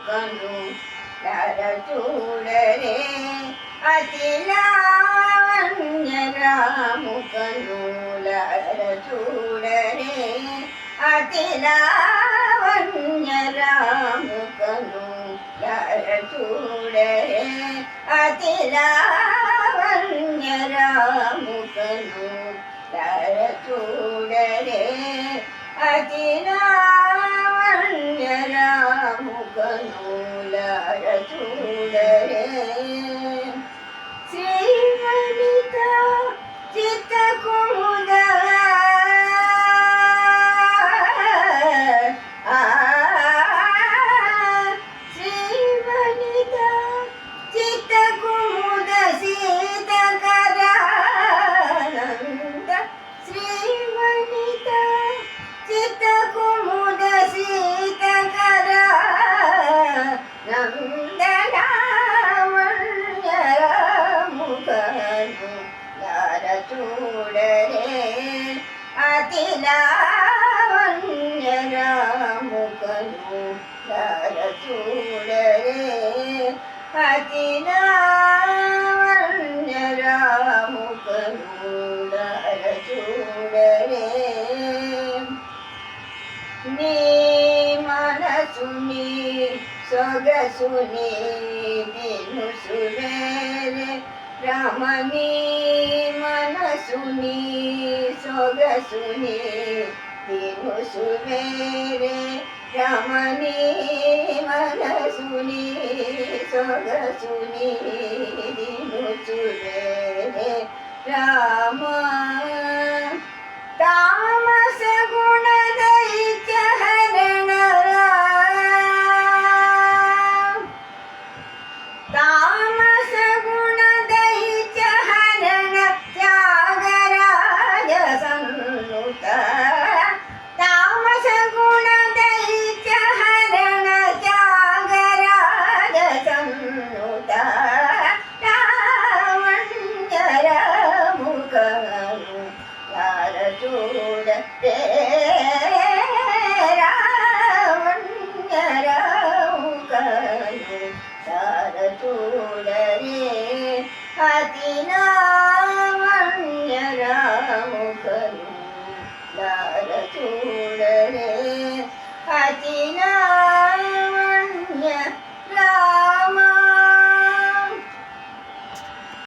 ముఖను నర చూడరే అతి లావణ్యరాముకను లర చూడరే అతి లావణ్యరాముకను లర చూడరే అతి లావణ్యరాముకను లర చూడరే అతి లావణ్యరాముకను లర చూడరే శ్రీవనిత చిత్తకుముద శ్రీవనిత చిత్తకుముద సీతకరానంద శ్రీవనిత చిత్తకుముద సీతకరా నందనామణ్యరాముకను నర చూడరే అతి లావణ్యరాముకను నర చూడరే అతి లావణ్యరాముకను నర చూడరే నీ మనసుని సొగసుని దినుసువేరే రమణీ మనసుని సొగసుని దినుసువేరే రమణీ మనసుని సొగసుని దినుసువేరే రామ తామస గుణ దైత్య హరణ తామస గుణ దైత్య హరణ త్యాగరాజ సన్నుత తామస గుణ దైత్య హరణ త్యాగరాజ సన్నుత లావణ్యరాముకను నర చూడరే